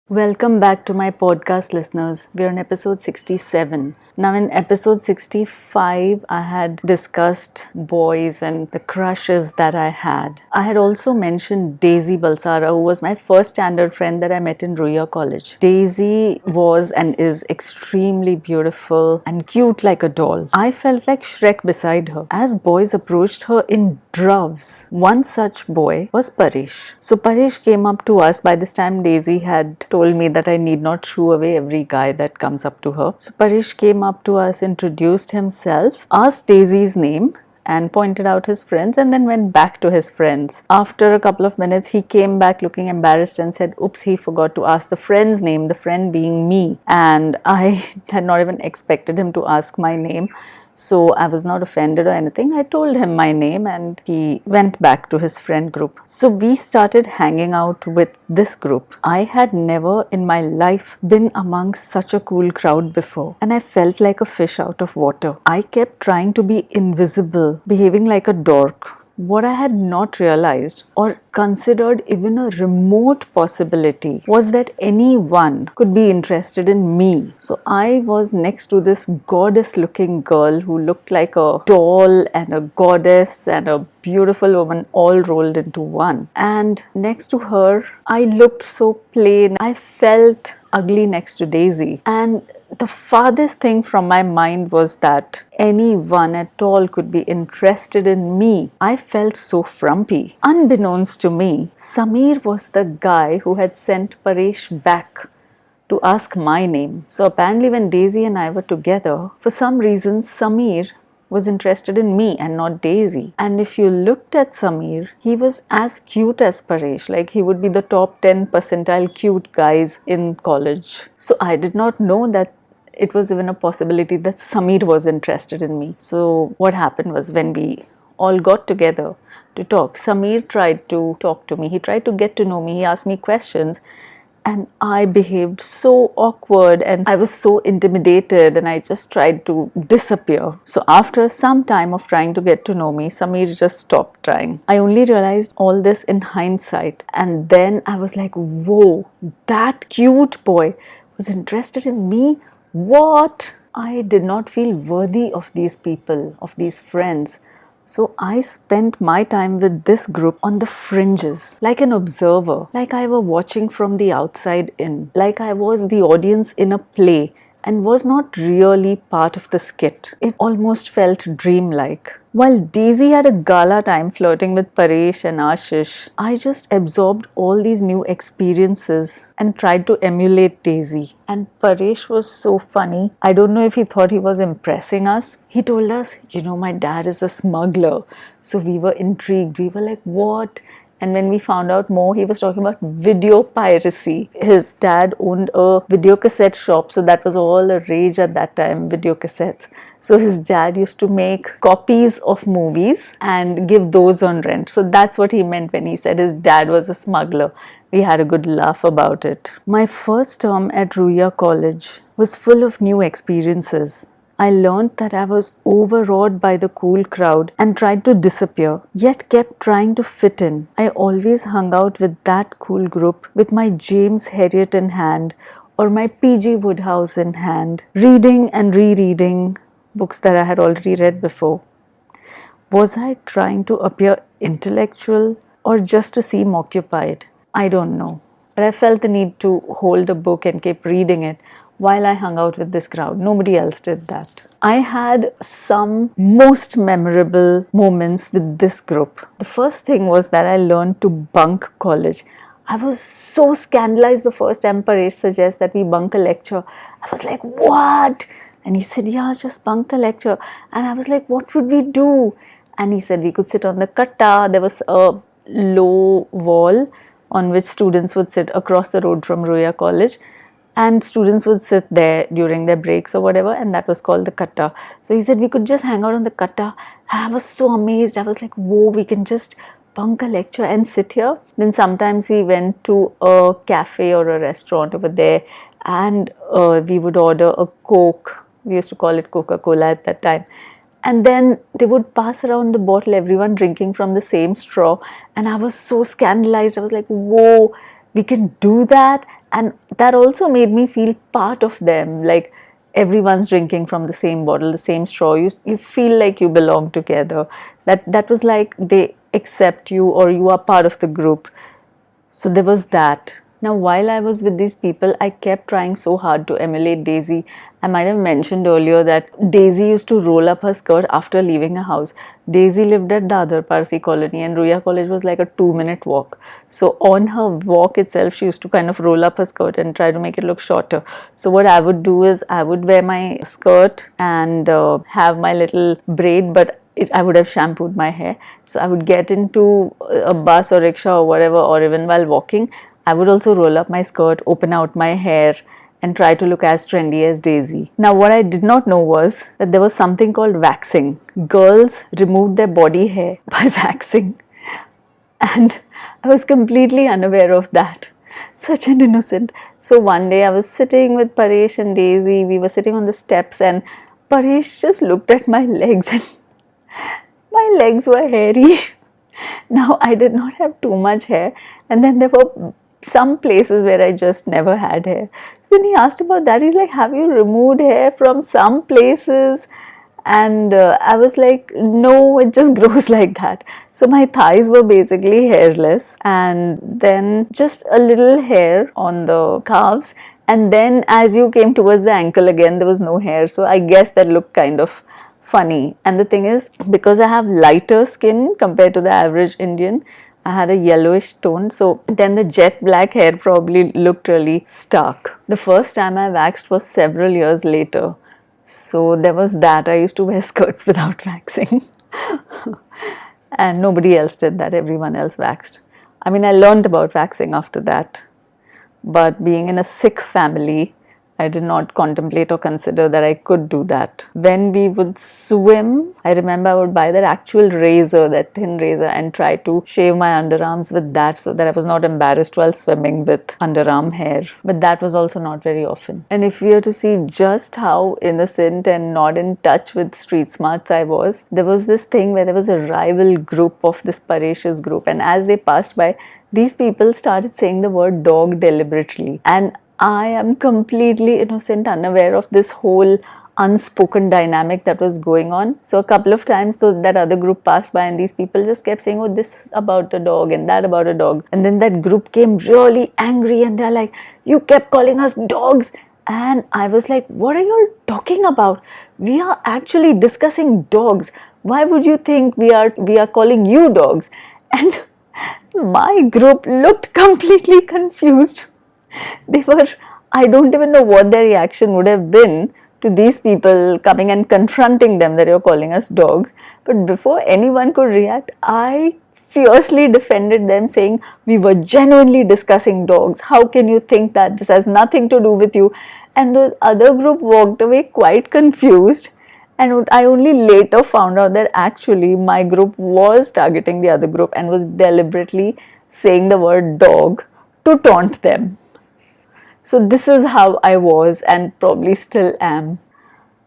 Welcome back to my podcast, listeners. We're on episode 67. Now, in episode 65, I had discussed boys and the crushes that I had. I had also mentioned Daisy Balsara, who was my first standard friend that I met in Ruya College. Daisy was and is extremely beautiful and cute like a doll. I felt like Shrek beside her as boys approached her in droves. One such boy was Paresh. So Paresh came up to us. By this time, Daisy had told me that I need not shoo away every guy that comes up to her. So Paresh came up to us, introduced himself, asked Daisy's name, and pointed out his friends, and then went back to his friends. After a couple of minutes, he came back looking embarrassed and said, oops, he forgot to ask the friend's name, the friend being me. And I had not even expected him to ask my name. So I was not offended or anything. I told him my name and he went back to his friend group. So we started hanging out with this group. I had never in my life been amongst such a cool crowd before, and I felt like a fish out of water. I kept trying to be invisible, behaving like a dork. What I had not realized or considered even a remote possibility was that anyone could be interested in me. So I was next to this goddess looking girl who looked like a doll and a goddess and a beautiful woman all rolled into one. And next to her, I looked so plain. I felt ugly next to Daisy. And the farthest thing from my mind was that anyone at all could be interested in me. I felt so frumpy. Unbeknownst to me, Samir was the guy who had sent Paresh back to ask my name. So apparently when Daisy and I were together, for some reason Samir was interested in me and not Daisy. And if you looked at Samir, he was as cute as Paresh. Like he would be the top 10 percentile cute guys in college. So I did not know that it was even a possibility that Samir was interested in me. So what happened was when we all got together to talk, Samir tried to talk to me. He tried to get to know me. He asked me questions. And I behaved so awkward and I was so intimidated and I just tried to disappear. So after some time of trying to get to know me, Samir just stopped trying. I only realized all this in hindsight. And then I was like, whoa, that cute boy was interested in me? What? I did not feel worthy of these people, of these friends. So I spent my time with this group on the fringes, like an observer, like I were watching from the outside in, like I was the audience in a play and was not really part of the skit. It almost felt dreamlike. While Daisy had a gala time flirting with Paresh and Ashish, I just absorbed all these new experiences and tried to emulate Daisy. And Paresh was so funny. I don't know if he thought he was impressing us. He told us, my dad is a smuggler. So we were intrigued. We were like, what? And when we found out more, he was talking about video piracy. His dad owned a video cassette shop, so that was all a rage at that time, video cassettes. So his dad used to make copies of movies and give those on rent. So that's what he meant when he said his dad was a smuggler. We had a good laugh about it. My first term at Ruya College was full of new experiences. I learned that I was overawed by the cool crowd and tried to disappear, yet kept trying to fit in. I always hung out with that cool group with my James Herriot in hand or my P.G. Wodehouse in hand, reading and rereading books that I had already read before. Was I trying to appear intellectual or just to seem occupied? I don't know. But I felt the need to hold a book and keep reading it while I hung out with this crowd. Nobody else did that. I had some most memorable moments with this group. The first thing was that I learned to bunk college. I was so scandalized the first time Paresh suggested that we bunk a lecture. I was like, what? And he said, yeah, just bunk the lecture. And I was like, what would we do? And he said we could sit on the katta. There was a low wall on which students would sit across the road from Ruya College. And students would sit there during their breaks or whatever, and that was called the katta. So he said we could just hang out on the katta. And I was so amazed. I was like, whoa, we can just bunk a lecture and sit here. Then sometimes we went to a cafe or a restaurant over there and we would order a Coke. We used to call it Coca-Cola at that time. And then they would pass around the bottle, everyone drinking from the same straw. And I was so scandalized. I was like, whoa, we can do that. And that also made me feel part of them, like everyone's drinking from the same bottle, the same straw. You feel like you belong together. That was like they accept you, or you are part of the group. So there was that. Now, while I was with these people, I kept trying so hard to emulate Daisy. I might have mentioned earlier that Daisy used to roll up her skirt after leaving her house. Daisy lived at the other Parsi colony, and Ruya College was like a 2-minute walk. So on her walk itself, she used to kind of roll up her skirt and try to make it look shorter. So what I would do is I would wear my skirt and have my little braid, but I would have shampooed my hair. So I would get into a bus or rickshaw or whatever, or even while walking, I would also roll up my skirt, open out my hair, and try to look as trendy as Daisy. Now, what I did not know was that there was something called waxing. Girls removed their body hair by waxing. And I was completely unaware of that. Such an innocent. So one day I was sitting with Paresh and Daisy. We were sitting on the steps, and Paresh just looked at my legs, and my legs were hairy. Now, I did not have too much hair, and then there were some places where I just never had hair. So when he asked about that, he's like, have you removed hair from some places? And I was like, no, it just grows like that. So my thighs were basically hairless, and then just a little hair on the calves. And then as you came towards the ankle again, there was no hair. So I guess that looked kind of funny. And the thing is, because I have lighter skin compared to the average Indian, I had a yellowish tone, so then the jet black hair probably looked really stark. The first time I waxed was several years later. So there was that. I used to wear skirts without waxing. And nobody else did that. Everyone else waxed. I mean, I learned about waxing after that. But being in a Sikh family, I did not contemplate or consider that I could do that. When we would swim, I remember I would buy that actual razor, that thin razor, and try to shave my underarms with that so that I was not embarrassed while swimming with underarm hair. But that was also not very often. And if we are to see just how innocent and not in touch with street smarts I was, there was this thing where there was a rival group of this Paresh's group, and as they passed by, these people started saying the word dog deliberately. And I am completely innocent, unaware of this whole unspoken dynamic that was going on. So a couple of times that other group passed by, and these people just kept saying, oh, this about a dog and that about a dog. And then that group came really angry, and they're like, you kept calling us dogs. And I was like, what are you all talking about? We are actually discussing dogs. Why would you think we are calling you dogs? And my group looked completely confused. They were, I don't even know what their reaction would have been to these people coming and confronting them that you're calling us dogs. But before anyone could react, I fiercely defended them, saying, we were genuinely discussing dogs. How can you think that? This has nothing to do with you. And the other group walked away quite confused. And I only later found out that actually my group was targeting the other group and was deliberately saying the word dog to taunt them. So this is how I was, and probably still am.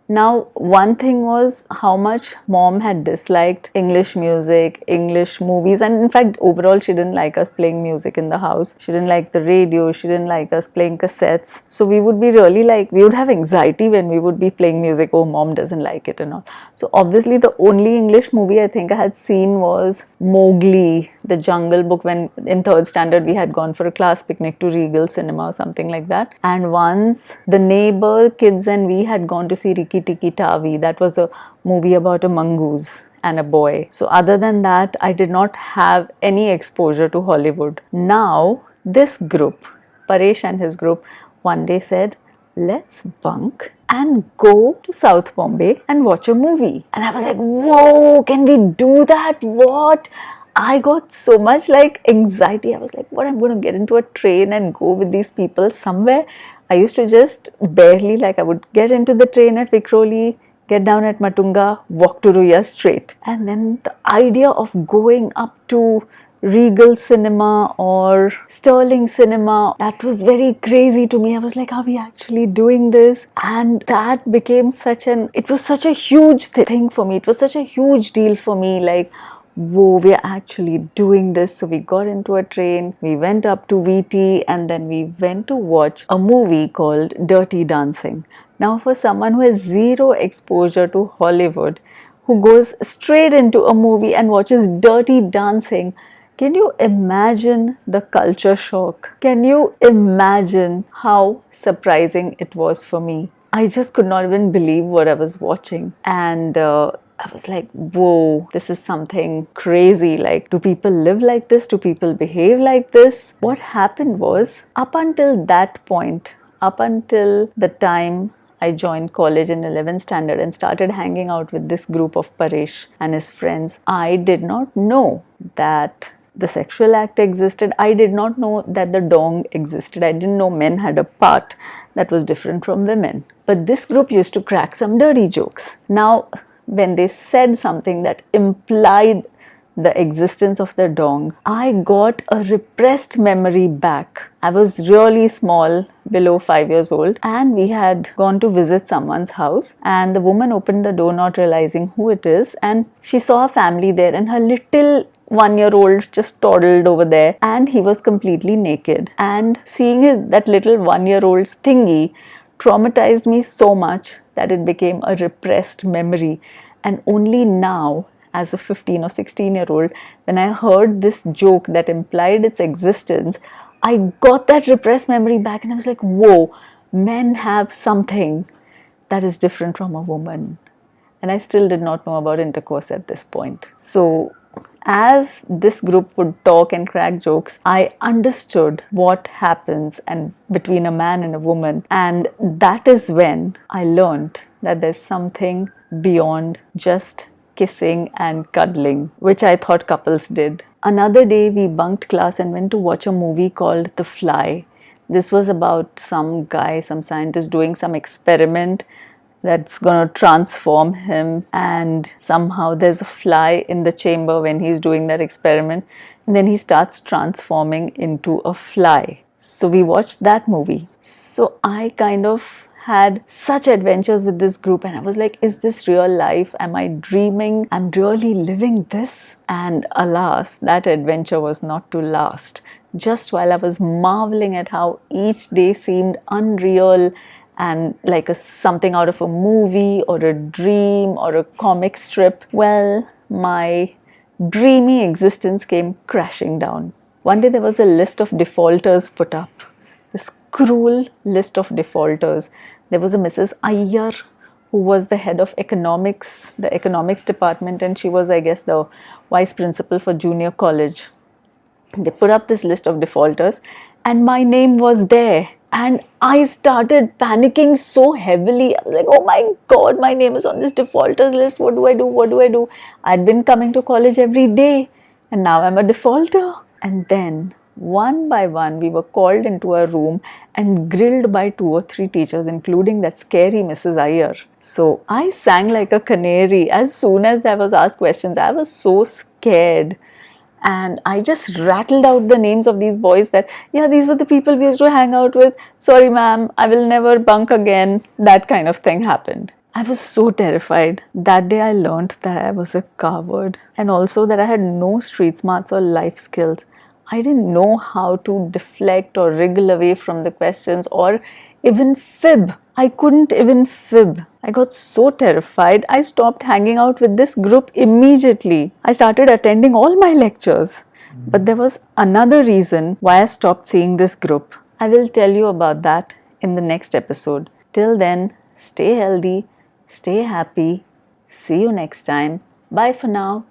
Now, one thing was how much mom had disliked English music, English movies, and in fact, overall, she didn't like us playing music in the house. She didn't like the radio, she didn't like us playing cassettes. So we would be really like, we would have anxiety when we would be playing music. Oh, mom doesn't like it and all. So obviously, the only English movie I think I had seen was Mowgli, the Jungle Book, when in 3rd standard we had gone for a class picnic to Regal Cinema or something like that. And once the neighbor kids and we had gone to see Rikki Tikki Tavi. That was a movie about a mongoose and a boy. So other than that, I did not have any exposure to Hollywood. Now, this group, Paresh and his group, one day said, let's bunk and go to South Bombay and watch a movie. And I was like, whoa, can we do that? What? I got so much like anxiety. I was like, what, I'm going to get into a train and go with these people somewhere? I used to just barely, like, I would get into the train at Vikhroli, get down at Matunga, walk to Ruya straight. And then the idea of going up to Regal Cinema or Sterling Cinema, that was very crazy to me. I was like, are we actually doing this? And that became it was such a huge thing for me. It was such a huge deal for me. Like, whoa, we're actually doing this. So we got into a train, we went up to VT, and then we went to watch a movie called Dirty Dancing. Now, for someone who has zero exposure to Hollywood, who goes straight into a movie and watches Dirty Dancing, can you imagine the culture shock? Can you imagine how surprising it was for me? I just could not even believe what I was watching. And I was like, whoa, this is something crazy. Like, do people live like this? Do people behave like this? What happened was, up until that point, up until the time I joined college in 11th standard and started hanging out with this group of Paresh and his friends, I did not know that the sexual act existed. I did not know that the dong existed. I didn't know men had a part that was different from women. But this group used to crack some dirty jokes. Now, when they said something that implied the existence of the dong, I got a repressed memory back. I was really small, below 5 years old, and we had gone to visit someone's house, and the woman opened the door not realizing who it is, and she saw a family there, and her little 1-year-old just toddled over there, and he was completely naked. And seeing that little 1-year-old's thingy traumatized me so much that it became a repressed memory. And only now, as a 15 or 16-year-old, when I heard this joke that implied its existence, I got that repressed memory back, and I was like, whoa, men have something that is different from a woman. And I still did not know about intercourse at this point. So as this group would talk and crack jokes, I understood what happens and between a man and a woman. And that is when I learned that there's something beyond just kissing and cuddling, which I thought couples did. Another day we bunked class and went to watch a movie called The Fly. This was about some guy, some scientist doing some experiment that's going to transform him, and somehow there's a fly in the chamber when he's doing that experiment, and then he starts transforming into a fly. So we watched that movie. So I kind of had such adventures with this group, and I was like, is this real life? Am I dreaming? I'm really living this? And alas, that adventure was not to last. Just while I was marveling at how each day seemed unreal and like something out of a movie or a dream or a comic strip, well, my dreamy existence came crashing down. One day there was a list of defaulters put up. This cruel list of defaulters. There was a Mrs. Iyer who was the head of economics, the economics department, and she was, I guess, the vice principal for junior college. They put up this list of defaulters, and my name was there. And I started panicking so heavily. I was like, oh my God, my name is on this defaulters list. What do I do? What do I do? I'd been coming to college every day, and now I'm a defaulter. And then, one by one, we were called into a room and grilled by 2 or 3 teachers, including that scary Mrs. Iyer. So I sang like a canary. As soon as I was asked questions, I was so scared. And I just rattled out the names of these boys that, yeah, these were the people we used to hang out with. Sorry, ma'am, I will never bunk again. That kind of thing happened. I was so terrified. That day I learned that I was a coward, and also that I had no street smarts or life skills. I didn't know how to deflect or wriggle away from the questions or even fib. I couldn't even fib. I got so terrified, I stopped hanging out with this group immediately. I started attending all my lectures. But there was another reason why I stopped seeing this group. I will tell you about that in the next episode. Till then, stay healthy, stay happy. See you next time. Bye for now.